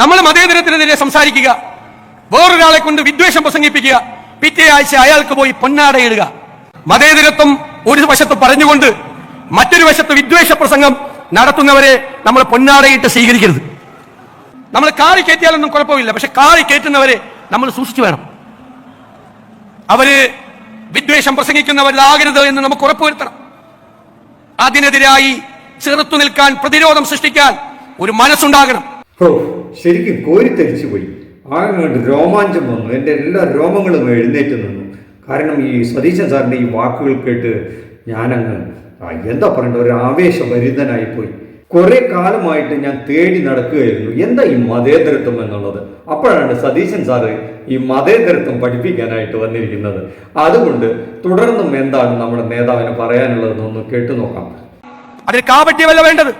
നമ്മൾ മതേതരത്തിനെതിരെ സംസാരിക്കുക, വേറൊരാളെ കൊണ്ട് വിദ്വേഷം പ്രസംഗിപ്പിക്കുക, പിറ്റേ ആഴ്ച അയാൾക്ക് പോയി പൊന്നാടയിടുക. മതേതരത്വം ഒരു വശത്ത് പറഞ്ഞുകൊണ്ട് മറ്റൊരു വശത്ത് വിദ്വേഷ പ്രസംഗം നടത്തുന്നവരെ നമ്മൾ പൊന്നാടയിട്ട് സ്വീകരിക്കരുത്. നമ്മൾ കാറി കയറ്റിയാലൊന്നും കുഴപ്പമില്ല, പക്ഷെ കാറി കയറ്റുന്നവരെ നമ്മൾ സൂക്ഷിച്ചു വേണം. അവര് വിദ്വേഷം പ്രസംഗിക്കുന്നവരിലാകരുത് എന്ന് നമുക്ക് ഉറപ്പുവരുത്തണം. അതിനെതിരായി ചെറുത്തു നിൽക്കാൻ, പ്രതിരോധം സൃഷ്ടിക്കാൻ ഒരു മനസ്സുണ്ടാകണം. ശരിക്കും കോരിത്തരിച്ചു പോയി. ആകെ രോമാഞ്ചം വന്നു. എൻ്റെ എല്ലാ രോമങ്ങളും എഴുന്നേറ്റ് നിന്നു. കാരണം ഈ സതീശൻ സാറിൻ്റെ ഈ വാക്കുകൾ കേട്ട് ഞാനങ്ങ് എന്താ പറയണ്ട, ഒരു ആവേശഭരിതനായിപ്പോയി. കുറെ കാലമായിട്ട് ഞാൻ തേടി നടക്കുകയായിരുന്നു എന്താ ഈ മതേതരത്വം എന്നുള്ളത്. അപ്പോഴാണ് സതീശൻ സാറ് ഈ മതേതരത്വം പഠിപ്പിക്കാനായിട്ട് വന്നിരിക്കുന്നത്. അതുകൊണ്ട് തുടർന്നും എന്താണ് നമ്മുടെ നേതാവിന് പറയാനുള്ളതെന്നൊന്ന് കേട്ടു നോക്കാം. അതിന് കാപട്യമല്ല വേണ്ടത്.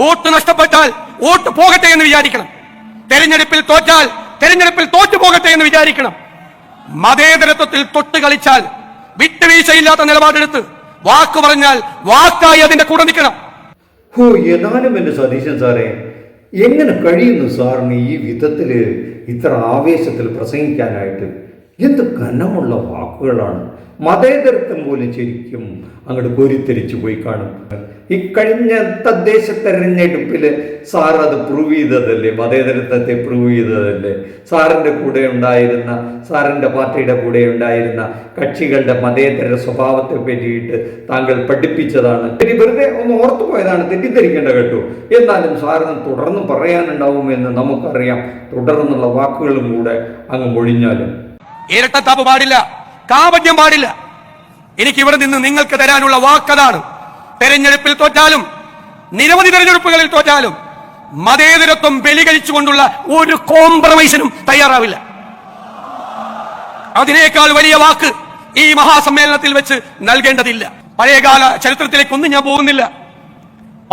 വോട്ട് നഷ്ടപ്പെട്ടാൽ വോട്ട് പോകട്ടെ എന്ന് വിചാരിക്കണം. തെരഞ്ഞെടുപ്പിൽ തോറ്റാൽ തെരഞ്ഞെടുപ്പിൽ തോറ്റു പോകട്ടെ എന്ന് വിചാരിക്കണം. മതേതരത്വത്തിൽ തൊട്ട് കളിച്ചാൽ വിട്ടുവീഴ്ചയില്ലാത്ത നിലപാടെടുത്ത് വാക്ക് പറഞ്ഞാൽ വാക്കായി അതിന്റെ കൂടെ നിൽക്കണം. ഏതാനും എൻ്റെ സതീശൻ സാറേ, എങ്ങനെ കഴിയുന്നു സാറിന് ഈ വിധത്തില് ഇത്ര ആവേശത്തിൽ പ്രസംഗിക്കാനായിട്ട്? എന്ത് ഘനമുള്ള വാക്കുകളാണ്. മതേതരത്വം പോലും ശരിക്കും അങ്ങോട്ട് കോരിത്തരിച്ചു പോയി കാണും. ഈ കഴിഞ്ഞ തദ്ദേശ തെരഞ്ഞെടുപ്പിൽ സാർ അത് പ്രൂവ് ചെയ്തതല്ലേ, മതേതരത്വത്തെ പ്രൂവ് ചെയ്തതല്ലേ. സാറിൻ്റെ കൂടെ ഉണ്ടായിരുന്ന, സാറിൻ്റെ പാർട്ടിയുടെ കൂടെ ഉണ്ടായിരുന്ന കക്ഷികളുടെ മതേതര സ്വഭാവത്തെ പറ്റിയിട്ട് താങ്കൾ പഠിപ്പിച്ചതാണ്. ഇനി വെറുതെ ഒന്ന് ഓർത്തു പോയതാണ്, തെറ്റിദ്ധരിക്കേണ്ട കേട്ടോ. എന്നാലും സാറിന് തുടർന്ന് പറയാനുണ്ടാവുമെന്ന് നമുക്കറിയാം. തുടർന്നുള്ള വാക്കുകളും കൂടെ അങ്ങ് ഒഴിഞ്ഞാലും ഇരട്ടത്താപ്പ് പാടില്ല, കാപട്യം പാടില്ല. എനിക്ക് ഇവിടെ നിന്ന് നിങ്ങൾക്ക് തരാനുള്ള വാക്കതാണ്. തെരഞ്ഞെടുപ്പിൽ തോറ്റാലും നിരവധി തെരഞ്ഞെടുപ്പുകളിൽ തോറ്റാലും മതേതരത്വം ബലികഴിച്ചുകൊണ്ടുള്ള ഒരു കോംപ്രമൈസിനും തയ്യാറാവില്ല. അതിനേക്കാൾ വലിയ വാക്ക് ഈ മഹാസമ്മേളനത്തിൽ വെച്ച് നൽകേണ്ടതില്ല. പഴയകാല ചരിത്രത്തിലേക്കൊന്നും ഞാൻ പോകുന്നില്ല.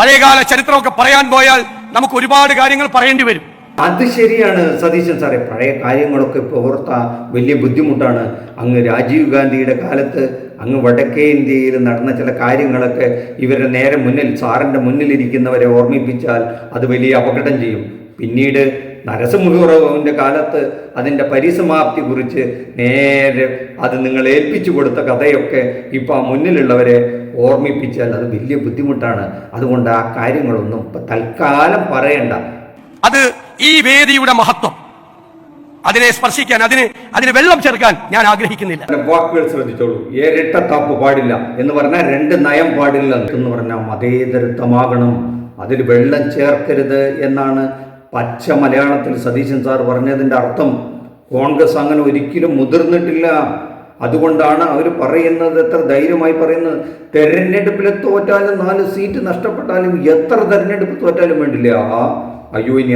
പഴയകാല ചരിത്രമൊക്കെ പറയാൻ പോയാൽ നമുക്ക് ഒരുപാട് കാര്യങ്ങൾ പറയേണ്ടി വരും. അത് ശരിയാണ് സതീശൻ സാറേ, പഴയ കാര്യങ്ങളൊക്കെ ഇപ്പോൾ ഓർത്ത വലിയ ബുദ്ധിമുട്ടാണ്. അങ്ങ് രാജീവ് ഗാന്ധിയുടെ കാലത്ത് അങ്ങ് വടക്കേ ഇന്ത്യയിൽ നടന്ന ചില കാര്യങ്ങളൊക്കെ ഇവരുടെ നേരെ മുന്നിൽ, സാറിൻ്റെ മുന്നിലിരിക്കുന്നവരെ ഓർമ്മിപ്പിച്ചാൽ അത് വലിയ അപകടം ചെയ്യും. പിന്നീട് നരസിംഹറാവുവിൻ്റെ കാലത്ത് അതിൻ്റെ പരിസമാപ്തി കുറിച്ച് നേരെ അത് നിങ്ങൾ ഏൽപ്പിച്ചു കൊടുത്ത കഥയൊക്കെ ഇപ്പോൾ ആ മുന്നിലുള്ളവരെ ഓർമ്മിപ്പിച്ചാൽ അത് വലിയ ബുദ്ധിമുട്ടാണ്. അതുകൊണ്ട് ആ കാര്യങ്ങളൊന്നും ഇപ്പം തൽക്കാലം പറയണ്ട. അത് ഈ വേദിയുടെ മഹത്വം, അതിനെ സ്പർശിക്കാൻ, അതിന് വെള്ളം ചേർക്കാൻ ഞാൻ ആഗ്രഹിക്കുന്നില്ല. വാക്കുകൾ ശ്രദ്ധിച്ചോളൂ. ഇരട്ടത്താപ്പ് പാടില്ല എന്ന് പറഞ്ഞാൽ രണ്ട് നയം പാടില്ല എന്ന് പറഞ്ഞാൽ മതേതരത്വമാകണം, അതിൽ വെള്ളം ചേർക്കരുത് എന്നാണ് പച്ച മലയാളത്തിൽ സതീശൻ സാർ പറഞ്ഞതിൻ്റെ അർത്ഥം. കോൺഗ്രസ് അങ്ങനെ ഒരിക്കലും മുതിർന്നിട്ടില്ല. അതുകൊണ്ടാണ് അവർ പറയുന്നത്, എത്ര ധൈര്യമായി പറയുന്നത്, തെരഞ്ഞെടുപ്പിൽ തോറ്റാലും 4 സീറ്റ് നഷ്ടപ്പെട്ടാലും എത്ര തെരഞ്ഞെടുപ്പ് തോറ്റാലും വേണ്ടില്ല. അയ്യോ, ഇനി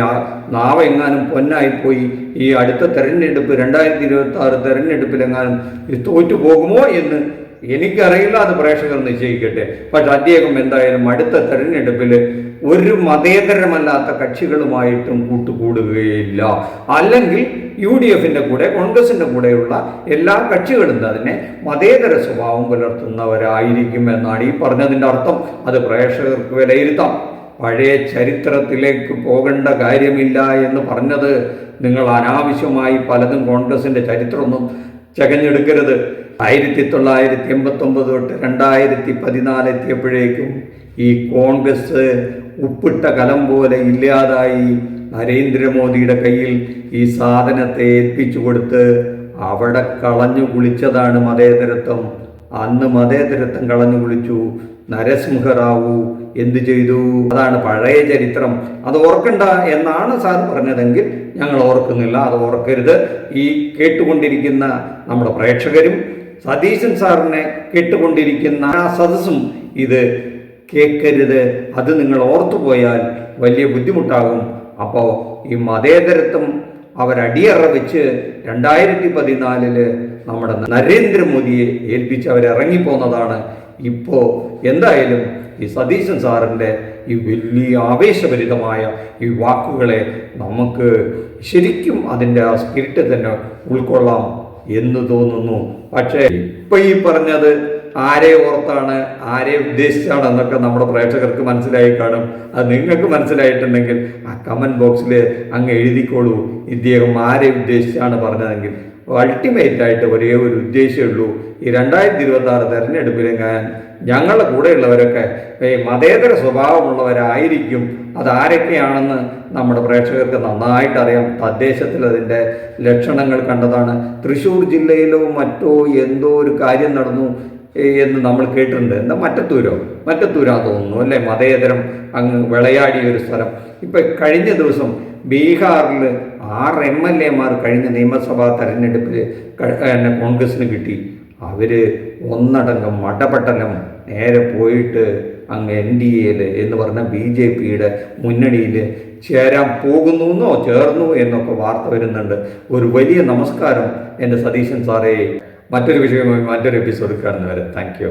നാവെങ്ങാനും പൊന്നായിപ്പോയി ഈ അടുത്ത തെരഞ്ഞെടുപ്പ് 2026 തെരഞ്ഞെടുപ്പിലെങ്ങാനും തോറ്റു പോകുമോ എന്ന് എനിക്കറിയില്ല. അത് പ്രേക്ഷകർ നിശ്ചയിക്കട്ടെ. പക്ഷെ അദ്ദേഹം എന്തായാലും അടുത്ത തെരഞ്ഞെടുപ്പിൽ ഒരു മതേതരമല്ലാത്ത കക്ഷികളുമായിട്ടും കൂട്ടുകൂടുകയില്ല. അല്ലെങ്കിൽ UDFിൻ്റെ കൂടെ, കോൺഗ്രസിൻ്റെ കൂടെയുള്ള എല്ലാ കക്ഷികളും തന്നെ മതേതര സ്വഭാവം പുലർത്തുന്നവരായിരിക്കും എന്നാണ് ഈ പറഞ്ഞതിൻ്റെ അർത്ഥം. അത് പ്രേക്ഷകർക്ക് വിലയിരുത്താം. പഴയ ചരിത്രത്തിലേക്ക് പോകേണ്ട കാര്യമില്ല എന്ന് പറഞ്ഞത് നിങ്ങൾ അനാവശ്യമായി പലതും കോൺഗ്രസിൻ്റെ ചരിത്രമൊന്നും ചകഞ്ഞെടുക്കരുത്. 1989 തൊട്ട് 2014 എത്തിയപ്പോഴേക്കും ഈ കോൺഗ്രസ് ഉപ്പിട്ട കലം പോലെ ഇല്ലാതായി. നരേന്ദ്രമോദിയുടെ കയ്യിൽ ഈ സാധനത്തെ ഏൽപ്പിച്ചു കൊടുത്ത് അവിടെ കളഞ്ഞു കുളിച്ചതാണ് മതേതരത്വം. അന്ന് മതേതരത്വം കളഞ്ഞു കുളിച്ചു. നരസിംഹറാവു എന്തു ചെയ്തു? അതാണ് പഴയ ചരിത്രം. അത് ഓർക്കണ്ട എന്നാണ് സാർ പറഞ്ഞതെങ്കിൽ ഞങ്ങൾ ഓർക്കുന്നില്ല. അത് ഓർക്കരുത്. ഈ കേട്ടുകൊണ്ടിരിക്കുന്ന നമ്മുടെ പ്രേക്ഷകരും സതീശൻ സാറിനെ കേട്ടുകൊണ്ടിരിക്കുന്ന ആ സദസ്സും ഇത് കേൾക്കരുത്. അത് നിങ്ങൾ ഓർത്തുപോയാൽ വലിയ ബുദ്ധിമുട്ടാകും. അപ്പോൾ ഈ മതേതരത്വം അവരടിയറ വെച്ച് 2014 നമ്മുടെ നരേന്ദ്രമോദിയെ ഏൽപ്പിച്ച് അവരിറങ്ങിപ്പോന്നതാണ്. ഇപ്പോൾ എന്തായാലും ഈ സതീശൻ സാറിൻ്റെ ഈ വലിയ ആവേശഭരിതമായ ഈ വാക്കുകളെ നമുക്ക് ശരിക്കും അതിൻ്റെ ആ സ്പിരിറ്റ് തന്നെ ഉൾക്കൊള്ളാം എന്ന് തോന്നുന്നു. പക്ഷേ ഇപ്പം ഈ പറഞ്ഞത് ആരെ ഓർത്താണ്, ആരെ ഉദ്ദേശിച്ചാണ് എന്നൊക്കെ നമ്മുടെ പ്രേക്ഷകർക്ക് മനസ്സിലായി കാണും. അത് നിങ്ങൾക്ക് മനസ്സിലായിട്ടുണ്ടെങ്കിൽ ആ കമൻറ്റ് ബോക്സിൽ അങ്ങ് എഴുതിക്കോളൂ, ഇദ്ദേഹം ആരെ ഉദ്ദേശിച്ചാണ് പറഞ്ഞതെങ്കിൽ. അൾട്ടിമേറ്റ് ആയിട്ട് ഒരേ ഒരു ഉദ്ദേശമേ ഉള്ളൂ, ഈ 2026 തെരഞ്ഞെടുപ്പിൽ ഞങ്ങളുടെ കൂടെയുള്ളവരൊക്കെ മതേതര സ്വഭാവമുള്ളവരായിരിക്കും. അതാരൊക്കെയാണെന്ന് നമ്മുടെ പ്രേക്ഷകർക്ക് നന്നായിട്ട് അറിയാം. തദ്ദേശത്തിൽ അതിൻ്റെ ലക്ഷണങ്ങൾ കണ്ടതാണ്. തൃശ്ശൂർ ജില്ലയിലോ മറ്റോ എന്തോ ഒരു കാര്യം നടന്നു എന്ന് നമ്മൾ കേട്ടിട്ടുണ്ട്. എന്താ മറ്റത്തൂരാ തോന്നുന്നു അല്ലേ, മതേതരം അങ്ങ് വിളയാടിയ ഒരു സ്ഥലം. ഇപ്പം കഴിഞ്ഞ ദിവസം ബീഹാറിൽ 6 MLA കഴിഞ്ഞ നിയമസഭാ തെരഞ്ഞെടുപ്പിൽ കോൺഗ്രസിന് കിട്ടി. അവർ ഒന്നടങ്കം മടപട്ടലം നേരെ പോയിട്ട് അങ്ങ് NDA എന്ന് പറഞ്ഞ BJPയുടെ മുന്നണിയിൽ ചേരാൻ പോകുന്നു ചേർന്നു എന്നൊക്കെ വാർത്ത വരുന്നുണ്ട്. ഒരു വലിയ നമസ്കാരം എൻ്റെ സതീശൻ സാറേ. മറ്റൊരു വിഷയവുമായി മറ്റൊരു എപ്പിസോഡ് കാണുന്നവരെ താങ്ക് യു.